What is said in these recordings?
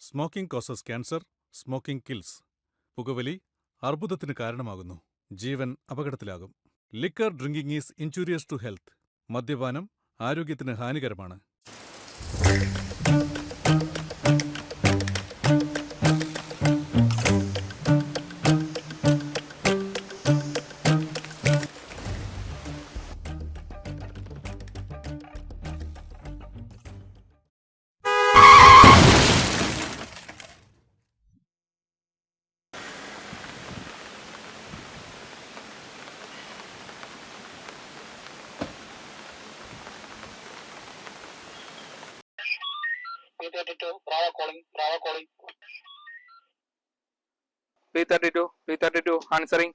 Smoking causes cancer, smoking kills. പുകവലി അർബുദത്തിന് കാരണമാകുന്നു, ജീവൻ അപകടത്തിലാകും. Liquor drinking is injurious to health. മദ്യപാനം ആരോഗ്യത്തിന് ഹാനികരമാണ്. P32 answering.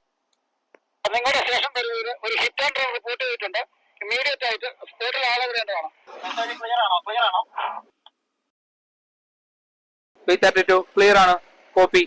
നിങ്ങളുടെ സ്റ്റേഷൻ പരിധിയിൽ ഒരു ഹിറ്റ് ആൻഡ് റൺ റിപ്പോർട്ട് ചെയ്തിട്ടുണ്ട്. ഇമ്മീഡിയറ്റ് ആയിട്ട് സ്പോട്ടിൽ ആളെ വിടേണ്ടതാണ്. മെസ്സേജ് ക്ലിയർ ആണോ? P32 clear ആണ്. Copy.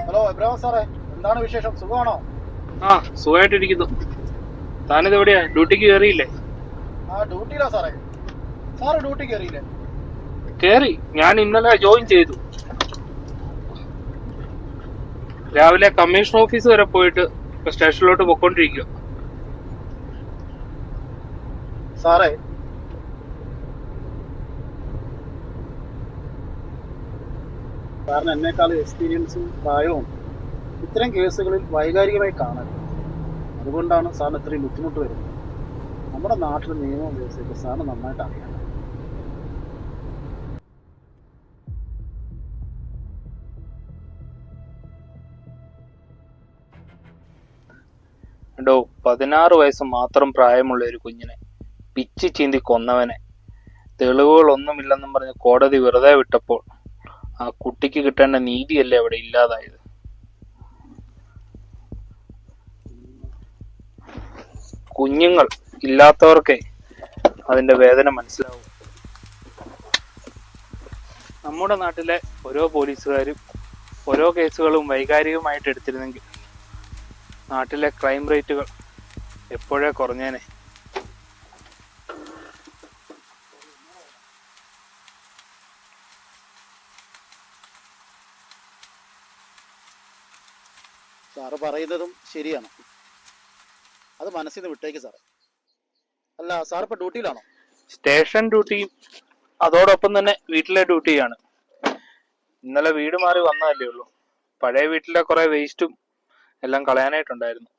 ഹലോ എബ്രഹാം സാറേ, എന്താണ് വിശേഷം? സുഖമാണോ? സുഖമായിട്ടിരിക്കുന്നു. താനിത് എവിടെയാ? ഡ്യൂട്ടിക്ക് കയറിയില്ലേ? ഡ്യൂട്ടിയിലാ സാറേ. സാറ് ഡ്യൂട്ടി കയറിയില്ലേ? കയറി. ഞാൻ ഇന്നലെ ജോയിൻ ചെയ്തു. രാവിലെ കമ്മീഷൻ ഓഫീസ് വരെ പോയിട്ട് ഇപ്പൊ സ്റ്റേഷനിലോട്ട് പൊക്കോണ്ടിരിക്കുക. സാറേ, സാറിന് എന്നെക്കാളും എക്സ്പീരിയൻസും പ്രായവും ഇത്തരം കേസുകളിൽ വൈകാരികമായി കാണരുത്. അതുകൊണ്ടാണ് സാറിന് ഇത്രയും ബുദ്ധിമുട്ട് വരുന്നത്. നമ്മുടെ നാട്ടിലെ നിയമം വ്യവസ്ഥയൊക്കെ സാറിന് നന്നായിട്ട് അറിയാം. എടോ, 16 വയസ്സ് മാത്രം പ്രായമുള്ള ഒരു കുഞ്ഞിനെ പിച്ചി ചീന്തി കൊന്നവനെ തെളിവുകളൊന്നുമില്ലെന്നും പറഞ്ഞ് കോടതി വെറുതെ വിട്ടപ്പോൾ ആ കുട്ടിക്ക് കിട്ടേണ്ട നീതിയല്ലേ അവിടെ ഇല്ലാതായത്? കുഞ്ഞുങ്ങൾ ഇല്ലാത്തവർക്കേ അതിന്റെ വേദന മനസ്സിലാവും. നമ്മുടെ നാട്ടിലെ ഓരോ പോലീസുകാരും ഓരോ കേസുകളും വൈകാരികമായിട്ട് എടുത്തിരുന്നെങ്കിൽ നാട്ടിലെ ക്രൈം റേറ്റുകൾ എപ്പോഴേ കുറഞ്ഞേനെ. സാറ് പറയുന്നതും ശരിയാണ്. അത് മനസ്സിൽ നിന്ന് വിട്ടേക്ക് സാറേ. അല്ല, സാർ ഇപ്പൊ ഡ്യൂട്ടിയിലാണോ? സ്റ്റേഷൻ ഡ്യൂട്ടിയും അതോടൊപ്പം തന്നെ വീട്ടിലെ ഡ്യൂട്ടിയാണ്. ഇന്നലെ വീട് മാറി വന്നതല്ലേ ഉള്ളൂ. പഴയ വീട്ടിലെ കുറെ വേസ്റ്റും എല്ലാം കളയാനായിട്ടുണ്ടായിരുന്നു.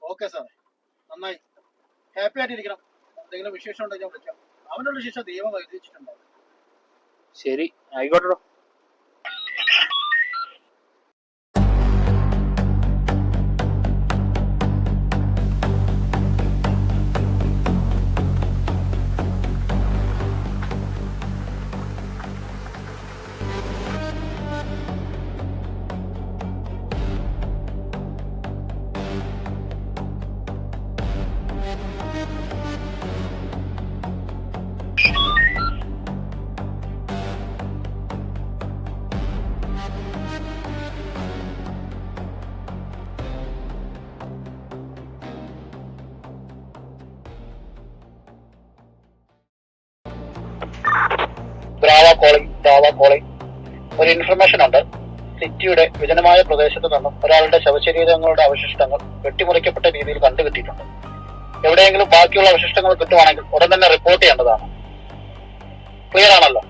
ഓക്കെ സാറേ, നന്നായി. ഹാപ്പി ആയിട്ടിരിക്കണം. എന്തെങ്കിലും വിശേഷം ഉണ്ടെങ്കിൽ ഞാൻ വിളിക്കാം. അവനുള്ള ശിക്ഷ ദൈവം എഴുതിച്ചിട്ടുണ്ടാവും. ശരി, ആയിക്കോട്ടെ. Brava calling. ഒരു ഇൻഫർമേഷൻ ഉണ്ട്. സിറ്റിയുടെ വിജനമായ പ്രദേശത്ത് നിന്നും ഒരാളുടെ ശവശരീരങ്ങളുടെ അവശിഷ്ടങ്ങൾ വെട്ടിമുറിക്കപ്പെട്ട രീതിയിൽ കണ്ടുകിട്ടിയിട്ടുണ്ട്. എവിടെയെങ്കിലും ബാക്കിയുള്ള അവശിഷ്ടങ്ങൾ കിട്ടുവാണെങ്കിൽ ഉടൻ തന്നെ റിപ്പോർട്ട് ചെയ്യേണ്ടതാണ്. ക്ലിയർ ആണല്ലോ?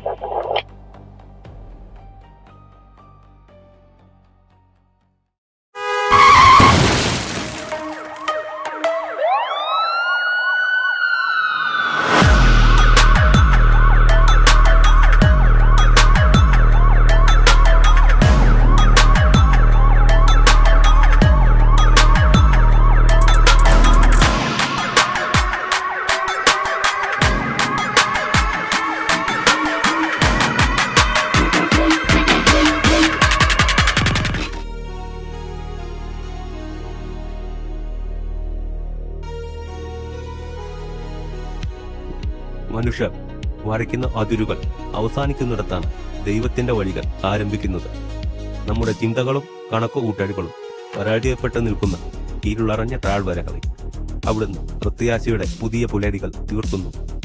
മനുഷ്യർ വരയ്ക്കുന്ന അതിരുകൾ അവസാനിക്കുന്നിടത്താണ് ദൈവത്തിന്റെ വഴികൾ ആരംഭിക്കുന്നത്. നമ്മുടെ ചിന്തകളും കണക്കുകൂട്ടലുകളും പരാജയപ്പെട്ടു നിൽക്കുന്ന ഇരുളറഞ്ഞ താഴ്വരകളിൽ അവിടുന്ന് പ്രത്യാശയുടെ പുതിയ പുലരികൾ തീർക്കുന്നു.